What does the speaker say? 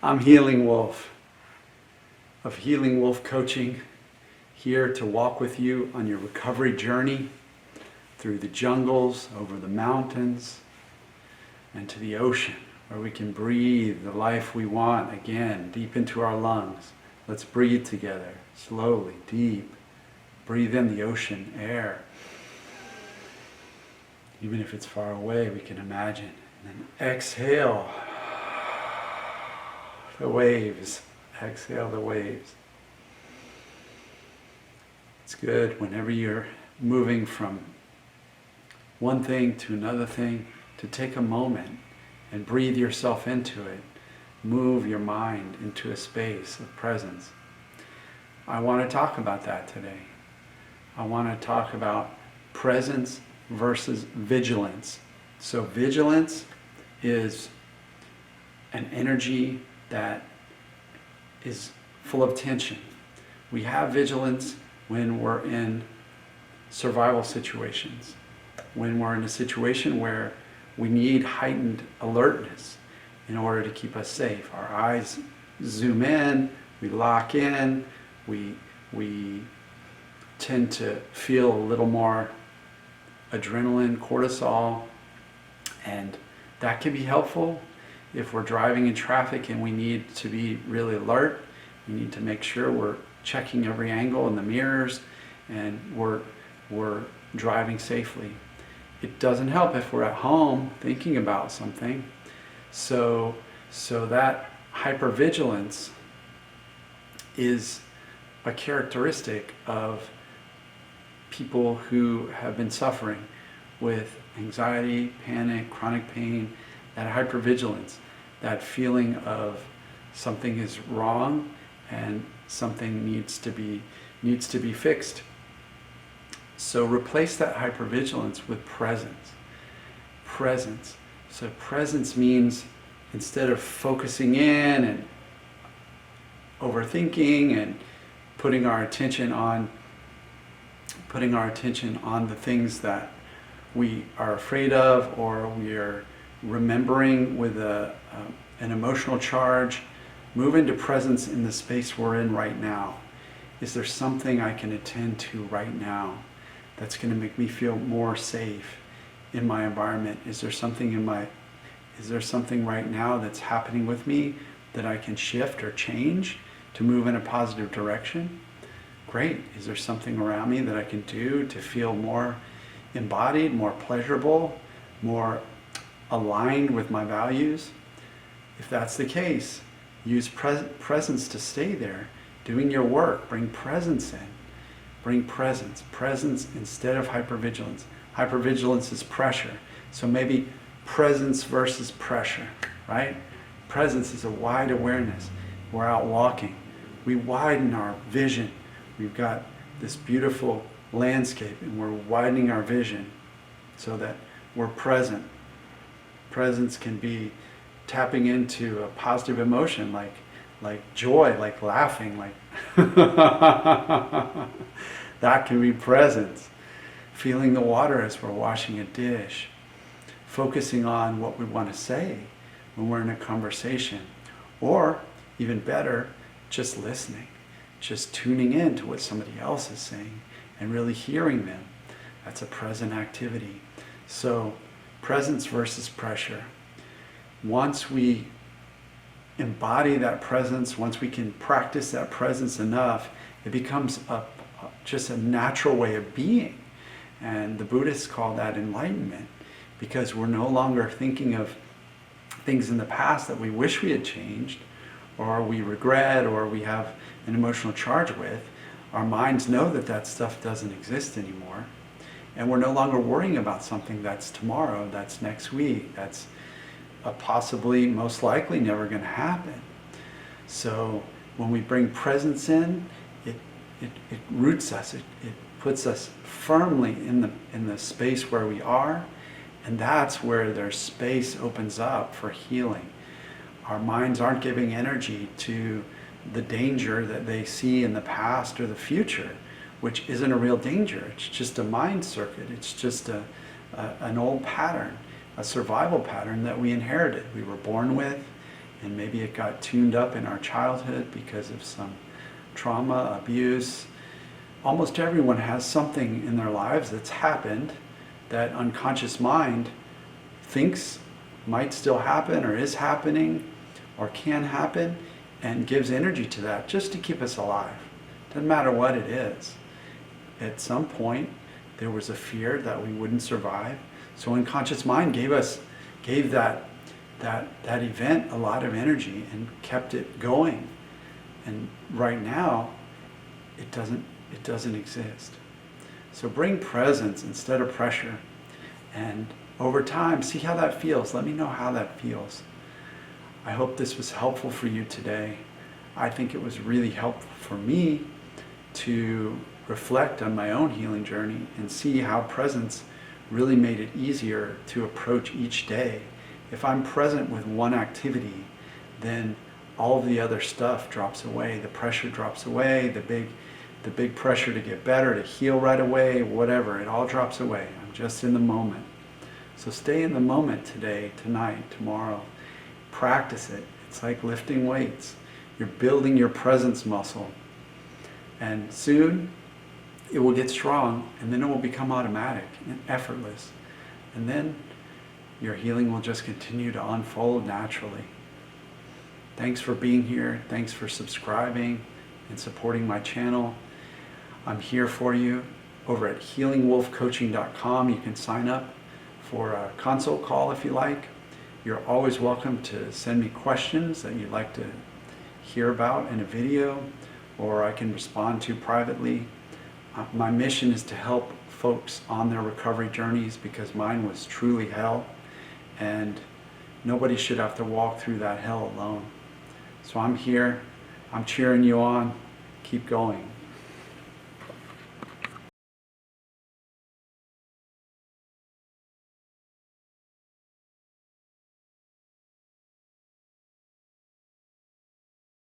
I'm Healing Wolf of Healing Wolf Coaching, here to walk with you on your recovery journey through the jungles, over the mountains, and to the ocean, where we can breathe the life we want again, deep into our lungs. Let's breathe together, slowly, deep. Breathe in the ocean air. Even if it's far away, we can imagine. And then exhale the waves. Exhale the waves. It's good whenever you're moving from one thing to another thing to take a moment and breathe yourself into it. Move your mind into a space of presence. I want to talk about that today. I want to talk about presence versus vigilance. So vigilance is an energy that is full of tension. We have vigilance when we're in survival situations, when we're in a situation where we need heightened alertness in order to keep us safe. Our eyes zoom in, we lock in, we tend to feel a little more adrenaline, cortisol, and that can be helpful if we're driving in traffic and we need to be really alert. We need to make sure we're checking every angle in the mirrors and we're driving safely. It doesn't help if we're at home thinking about something. So that hypervigilance is a characteristic of people who have been suffering with anxiety, panic, chronic pain, that hypervigilance, that feeling of something is wrong and something needs to be fixed. So replace that hypervigilance with presence. Presence. So presence means instead of focusing in and overthinking and putting our attention on the things that we are afraid of or we are remembering with an emotional charge, move into presence in the space we're in right now. Is there something I can attend to right now that's going to make me feel more safe in my environment? Is there something right now that's happening with me that I can shift or change to move in a positive direction? Great. Is there something around me that I can do to feel more embodied, more pleasurable, more aligned with my values? If that's the case, use presence to stay there. Doing your work, bring presence in. Bring presence. Presence instead of hypervigilance. Hypervigilance is pressure. So maybe presence versus pressure, right? Presence is a wide awareness. We're out walking. We widen our vision. We've got this beautiful landscape and we're widening our vision so that we're present. Presence can be tapping into a positive emotion like joy, like laughing, like that can be presence. Feeling the water as we're washing a dish. Focusing on what we want to say when we're in a conversation. Or, even better, just listening. Just tuning in to what somebody else is saying and really hearing them. That's a present activity. So, presence versus pressure. Once we embody that presence, once we can practice that presence enough, it becomes just a natural way of being. And the Buddhists call that enlightenment, because we're no longer thinking of things in the past that we wish we had changed, or we regret, or we have an emotional charge with. Our minds know that that stuff doesn't exist anymore. And we're no longer worrying about something that's tomorrow, that's next week, that's possibly, most likely, never going to happen. So when we bring presence in, it roots us, it puts us firmly in the space where we are, and that's where their space opens up for healing. Our minds aren't giving energy to the danger that they see in the past or the future, which isn't a real danger. It's just a mind circuit. It's just an old pattern, a survival pattern that we inherited, we were born with, and maybe it got tuned up in our childhood because of some trauma, abuse. Almost everyone has something in their lives that's happened that unconscious mind thinks might still happen or is happening or can happen, and gives energy to that just to keep us alive. Doesn't matter what it is. At some point there was a fear that we wouldn't survive, so unconscious mind gave that event a lot of energy and kept it going. And right now it doesn't exist. So bring presence instead of pressure, and over time see how that feels. Let me know how that feels. I hope this was helpful for you today. I think it was really helpful for me to reflect on my own healing journey and see how presence really made it easier to approach each day. If I'm present with one activity, then all of the other stuff drops away. The pressure drops away, the big pressure to get better, to heal right away, whatever, it all drops away. I'm just in the moment. So stay in the moment today, tonight, tomorrow. Practice it. It's like lifting weights. You're building your presence muscle. And soon it will get strong, and then it will become automatic and effortless. And then your healing will just continue to unfold naturally. Thanks for being here. Thanks for subscribing and supporting my channel. I'm here for you over at healingwolfcoaching.com. You can sign up for a consult call if you like. You're always welcome to send me questions that you'd like to hear about in a video, or I can respond to privately. My mission is to help folks on their recovery journeys, because mine was truly hell, and nobody should have to walk through that hell alone. So I'm here, I'm cheering you on. Keep going.